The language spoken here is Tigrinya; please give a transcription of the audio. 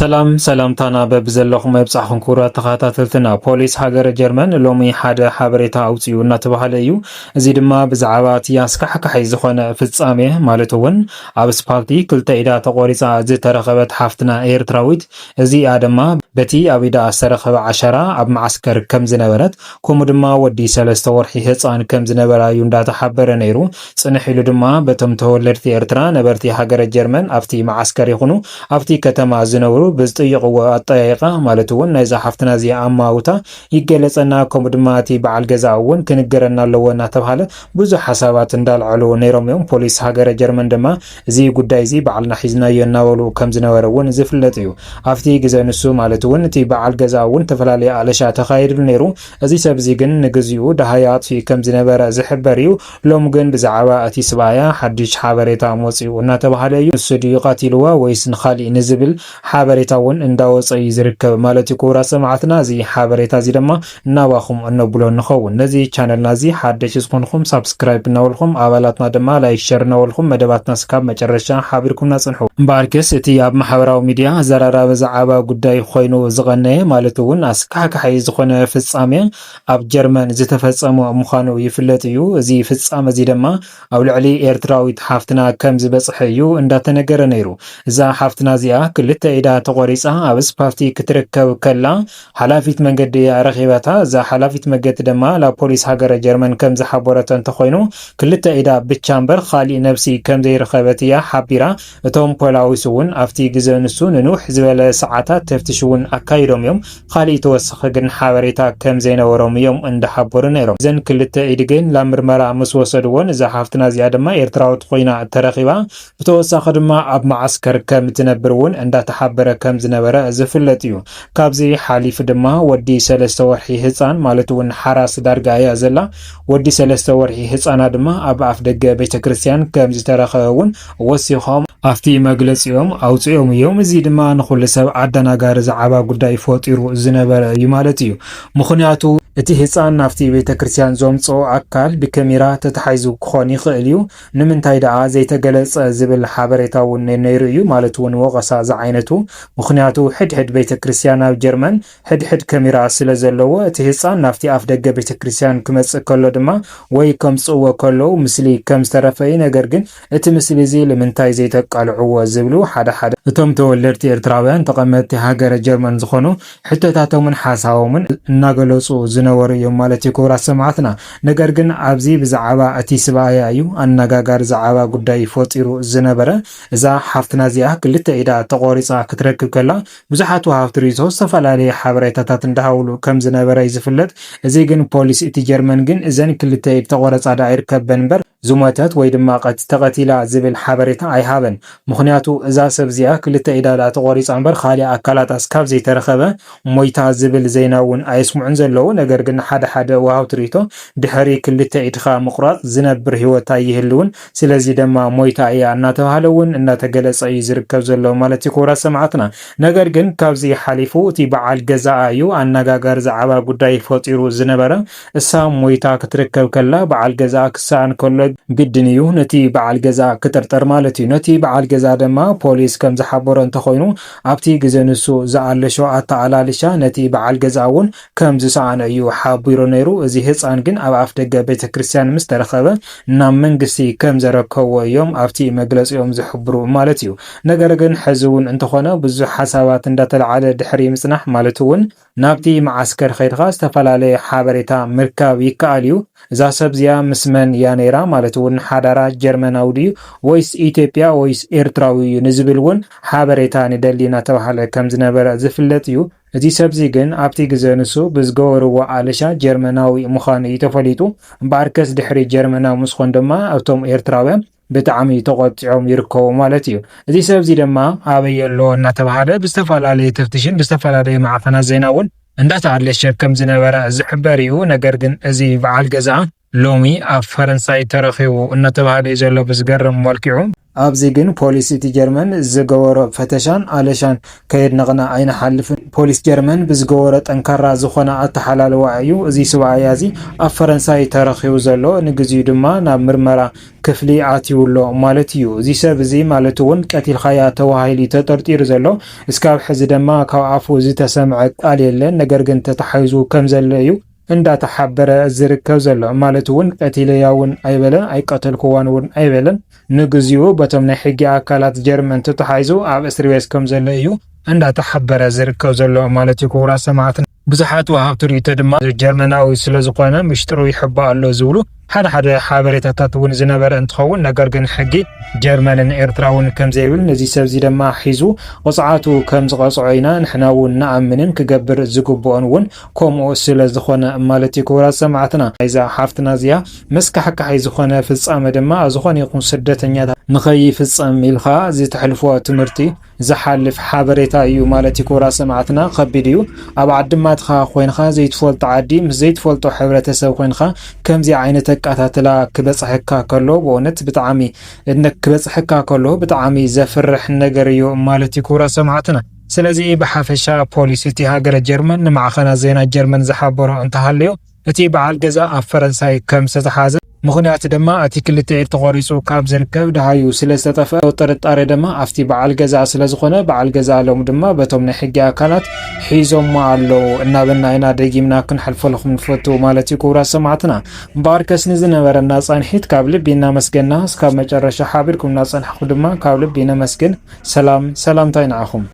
ሰላምታና በብዘለኹም መብጻሕኩም ክቡራት ተኸታተልትና ፖሊስ ሃገረ ጀርመን ሎሚ ሓደ ሓበሬታ ኣውፅኡ እናተባሃለ እዩ። እዚ ድማ ብዛዕባ እቲ ኣስካሕካሒ ዝኾነ ፍጻሜ ማለት እውን ኣብ ስፓልቲ ክልተ ኢዳ ተቆሪፃ ዝተረኸበት ሓፍትና ኤርትራዊት እዚኣ ድማ በቲ ኣብ ኢዳ ዝተረኸበ ዓሸራ ኣብ ማዓስከር ከም ዝነበረት ከምኡ ድማ ወዲ 3 ወርሒ ህፃን ከም ዝነበራ እዩ እንዳተሓበረ ነይሩ። ጽንሕ ኢሉ ድማ በቶም ተወለድቲ ኤርትራ ነበርቲ ሃገረ ጀርመን ኣብቲ ማዓስከር ይኹኑ ኣብቲ ከተማ ዝነብሩ ብዝጥይቅዎ ኣጠያይቃ ማለት እውን ናይዛ ሓፍትና እዚኣ ኣማውታ ይገለጸና ከምኡ ድማ እቲ በዓል ገዛ እውን ክንገረና ኣለዎ እናተባሃለ ብዙሕ ሓሳባት እንዳልዓሉ ነይሮም እዮም። ፖሊስ ሃገረ ጀርመን ድማ እዚ ጉዳይ እዚ በዓልና ሒዝናዮ እናበሉ ከም ዝነበረ እውን ዝፍለጥ እዩ። ኣብቲ ግዜ ንሱ ማለት እውን እቲ በዓል ገዛ እውን ተፈላለየ ኣለሻ ተኻይድሉ ነይሩ። እዚ ሰብ እዚ ግን ንግዚኡ ዳሃያት ከም ዝነበረ ዝሕበር እዩ። ሎም ግን ብዛዕባ እቲ ስባያ ሓድሽ ሓበሬታ መፅኡ እናተባሃለ እዩ። ንሱ ድዩ ቀቲልዋ ወይስ ንኻሊእ ንዝብል ሓበሬታ እውን እንዳወፀ ዝርከብ ማለት እዩ። ክቡራት ሰማዕትና እዚ ሓበሬታ እዚ ድማ እናባኹም እነብሎ ንኸውን። ነዚ ቻነልና እዚ ሓድሽ ዝኾንኩም ሳብስክራይብ እናበልኩም ኣባላትና ድማ ላይክ ሸር እናበልኩም መደባትና ስካብ መጨረሻ ሓቢርኩምና ጽንሑ። እምበኣርክስ እቲ ኣብ ማሕበራዊ ሚድያ ዘራረበ ዛዕባ ጉዳይ ኮይኑ ዝቐነየ ማለት እውን ኣስካሕካሒ ዝኾነ ፍጻሜ ኣብ ጀርመን ዝተፈጸመ ምዃኑ ይፍለጥ እዩ። እዚ ፍጻመ እዚ ድማ ኣብ ልዕሊ ኤርትራዊት ሓፍትና ከም ዝበጽሐ እዩ እንዳተነገረ ነይሩ። እዛ ሓፍትና እዚኣ ክልተ ኢዳ ተቆሪፃ ኣብ ስፓልቲ ክትርከብ ከላ ሓላፊት መንገዲ ረኺባታ። እዛ ሓላፊት መንገዲ ድማ ላ ፖሊስ ሃገረ ጀርመን ከም ዝሓበረቶ እንተኮይኑ ክልተ ኢዳ ብቻ እምበር ካሊእ ነብሲ ከም ዘይረኸበት እያ ሓቢራ። እቶም ፖላዊስ እውን ኣብቲ ግዜ ንሱ ንኑሕ ዝበለ ሰዓታት ተፍትሽ እውን ኣካይዶም እዮም። ካሊእ ተወሳኺ ግን ሓበሬታ ከም ዘይነበሮም እዮም እንዳሓበሩ ነይሮም። እዘን ክልተ ኢድ ግን ላ ምርመራ ምስ ወሰድዎን እዛ ሓፍትና እዚኣ ድማ ኤርትራዊት ኮይና ተረኺባ ብተወሳኺ ድማ ኣብ ማዓስከር ከም ትነብር እውን እንዳተሓበረ ከም ዝነበረ ዝፍለጥ እዩ። ካብዚ ሓሊፍ ድማ ወዲ 3 ወርሒ ህፃን ማለት እውን ሓራስ ዳርጋ እያ ዘላ። ወዲ 3 ወርሒ ህፃና ድማ ኣብ ኣፍ ደገ ቤተክርስትያን ከም ዝተረኸበ እውን ወሲኾም ኣብቲ መግለፂኦም ኣውፅኦም እዮም። እዚ ድማ ንኹሉ ሰብ ኣደናጋሪ ዛዕባ ጉዳይ ፈጢሩ ዝነበረ እዩ ማለት እዩ። ምክንያቱ እቲ ህፃን ናፍቲ ቤተክርስትያን ዘምፅኦ ኣካል ብካሜራ ተታሒዙ ክኾን ይኽእል እዩ። ንምንታይ ደኣ ዘይተገለጸ ዝብል ሓበሬታ እውን ነይሩ እዩ ማለት እውን ወቀሳ ዝዓይነቱ። ምክንያቱ ሕድሕድ ቤተክርስትያን ኣብ ጀርመን ሕድሕድ ካሜራ ስለ ዘለዎ እቲ ህፃን ናፍቲ ኣፍ ደገ ቤተክርስትያን ክመጽእ ከሎ ድማ ወይ ከምጽዎ ከሎ ምስሊ ከም ዝተረፈየ ነገር ግን እቲ ምስሊ እዚ ንምንታይ ዘይተቃልዕዎ ዝብሉ ሓደ እቶም ተወለድቲ ኤርትራውያን ተቐመጥቲ ሃገረ ጀርመን ዝኾኑ ሕቶታቶምን ሓሳቦምን እናገለጹ ዝነበሩ እዮም ማለት እዩ። ክቡራት ሰማዕትና ነገር ግን ኣብዚ ብዛዕባ እቲ ስባያ እዩ ኣነጋጋሪ ዛዕባ ጉዳይ ፈጢሩ ዝነበረ። እዛ ሓፍትና እዚኣ ክልተ ኢዳ ተቆሪፃ ክትረክብ ከላ ብዙሓት ወሃብቲ ሪዞ ዝተፈላለየ ሓበሬታታት እንዳሃውሉ ከም ዝነበረ ዝፍለጥ። እዚ ግን ፖሊስ እቲ ጀርመን ግን እዘን ክልተ ኢድ ተቆረፃ ዳ ይርከበን እምበር ዝሞተት ወይ ድማ ተቐቲላ ዝብል ሓበሬታ ኣይሃበን። ምክንያቱ እዛ ሰብ እዚኣ ክልተ ኢዳ ተቆሪፃ እምበር ካሊእ ኣካላት እስካብ ዘይተረኸበ ሞይታ ዝብል ዜና እውን ኣይስምዑን ዘለዉ። ነገር ግን ሓደ ወሃብቲ ሪቶ ድሕሪ ክልተ ኢድኻ ምቁራፅ ዝነብር ሂወት ኣይህልውን ስለዚ ድማ ሞይታ እያ እናተባሃለ እውን እናተገለጸ እዩ ዝርከብ ዘሎ ማለት እዩ። ክቡራት ሰማዕትና ነገር ግን ካብዚ ሓሊፉ እቲ በዓል ገዛ እዩ ኣነጋጋሪ ዛዕባ ጉዳይ ፈጢሩ ዝነበረ። እሳ ሞይታ ክትርከብ ከላ በዓል ገዛ ክሳን ከሎ ግድን እዩ ነቲ በዓል ገዛ ክጥርጠር ማለት እዩ። ነቲ በዓል ገዛ ድማ ፖሊስ ከም ዝሓበሮ እንተኮይኑ ኣብቲ ግዜ ንሱ ዝኣለሾ ኣተኣላልሻ ነቲ በዓል ገዛ እውን ከም ዝሰኣነ እዩ ሓቢሩ ነይሩ። እዚ ህፃን ግን ኣብ ኣፍ ደገ ቤተክርስትያን ምስ ተረኸበ ናብ መንግስቲ ከም ዘረከብዎ እዮም ኣብቲ መግለፂኦም ዝሕብሩ ማለት እዩ። ነገር ግን ሕዚ እውን እንተኾነ ብዙሕ ሓሳባት እንዳተለዓለ ድሕሪ ምጽናሕ ማለት እውን ናብቲ ማዓስከር ኸይድኻ ዝተፈላለየ ሓበሬታ ምርካብ ይከኣል እዩ። እዛ ሰብ እዚኣ ምስ መን እያ ነይራ ማለት እውን ሓዳራ ጀርመናዊ ድዩ ወይስ ኢትዮጵያ ወይስ ኤርትራዊ እዩ ንዝብል እውን ሓበሬታ ንደሊ እናተባሃለ ከም ዝነበረ ዝፍለጥ እዩ። እዚ ሰብዚ ግን ኣብቲ ግዜ ንሱ ብዝገበርዎ ኣለሻ ጀርመናዊ ምዃኑ እዩ ተፈሊጡ። እምበኣርከስ ድሕሪ ጀርመናዊ ምስኾን ድማ እቶም ኤርትራውያን ብጣዕሚ ተቆጢዖም ይርከቡ ማለት እዩ። እዚ ሰብዚ ድማ ኣበይ ኣሎ እናተባሃለ ብዝተፈላለየ ተፍትሽን ብዝተፈላለየ ማዕፈናት ዜና እውን እንዳተኣለሸ ከም ዝነበረ ዝሕበር እዩ። ነገር ግን እዚ በዓል ገዛ ሎሚ ኣብ ፈረንሳይ ተረኺቡ እናተባህለ ዘሎ ብዝገርም መልክዑ ኣብዚ ግን ፖሊስ እቲ ጀርመን ዝገበሮ ፈተሻን ኣለሻን ከይድ ነቕና ኣይነሓልፍን። ፖሊስ ጀርመን ብዝገበሮ ጠንካራ ዝኾነ ኣተሓላለዋ እዩ እዚ ሰብኣይ እዚ ኣብ ፈረንሳይ ተረኺቡ ዘሎ ንግዚኡ ድማ ናብ ምርመራ ክፍሊ ኣትዩሎ ማለት እዩ። እዚ ሰብ እዚ ማለት እውን ቀቲልኻያ ተባሂሉ ተጠርጢሩ ዘሎ እስካብ ሕዚ ድማ ካብ ኣፉ ዝተሰምዐ ቃል የለን። ነገር ግን ተተሓይዙ ከም ዘሎ እዩ እንዳተሓበረ ዝርከብ ዘሎ ማለት እውን ቀቲለያ እውን ኣይበለን ኣይቀተልክዋን እውን ኣይበለን። ንግዚኡ በቶም ናይ ሕጊ ኣካላት ጀርመን ተተሓይዙ ኣብ እስር ቤት ከም ዘሎ እዩ እንዳተሓበረ ዝርከብ ዘሎ ማለት እዩ። ክቡራት ሰማዕትና ብዙሓት ወሃብቲ ርእይቶ ድማ ጀርመናዊ ስለ ዝኾነ ምሽጥሩ ይሕባእ ኣሎ ዝብሉ ሓደ ሓበሬታታት እውን ዝነበረ እንትኸውን ነገር ግን ሕጊ ጀርመንን ኤርትራውን ከም ዘይብል ነዚ ሰብ እዚ ድማ ሒዙ ቆፅዓቱ ከም ዝቐፅዖ ኢና ንሕና እውን ንኣምንን ክገብር ዝግብኦን እውን ከምኡ ስለ ዝኾነ ማለት እዩ። ክቡራት ሰማዕትና እዛ ሓፍትና እዚኣ መስካሕካሒ ዝኾነ ፍጻመ ድማ ዝኾነ ይኹን ስደተኛታት ንኸይፍጸም ኢልኻ ዝተሕልፎ ትምህርቲ ዝሓልፍ ሓበሬታ እዩ ማለት እዩ። ክቡራት ሰማዕትና ከቢድ እዩ። ኣብ ዓድማትኻ ኮይንኻ ዘይትፈልጦ ዓዲ ምስ ዘይትፈልጦ ሕብረተሰብ ኮይንኻ ከምዚ ዓይነት ኣቃታትላ ክበፅሐካ ከሎ ብእውነት ብጣዕሚ ክበፅሐካ ከሎ ብጣዕሚ ዘፍርሕ ነገር እዩ ማለት እዩ። ክቡራት ሰማዕትና ስለዚ ብሓፈሻ ፖሊስ እቲ ሃገረ ጀርመን ንማዕኸናት ዜና ጀርመን ዝሓበሮ እንተሃልዩ እቲ በዓል ገዛ ኣብ ፈረንሳይ ከም ዝተሓዘ ምኽንያቱ ድማ እቲ ክልተ ኢድ ተቆሪፁ ካብ ዝርከብ ድሃዩ ስለ ዝተጠፍአ ጥርጣሬ ድማ ኣብቲ በዓል ገዛ ስለ ዝኾነ በዓል ገዛ ሎም ድማ በቶም ናይ ሕጊ ኣካላት ሒዞሞ ኣለዉ እናበልና ኢና ደጊምና ክንሓልፈለኹም ንፈቱ ማለት እዩ። ክቡራት ሰማዕትና እምበኣርከስ ንዝነበረና ጸንሒት ካብ ልቢ እናመስገንና እስካብ መጨረሻ ሓቢርኩም እናጸንሐኹም ድማ ካብ ልቢ ነመስግን። ሰላምታ ይንዓኹም።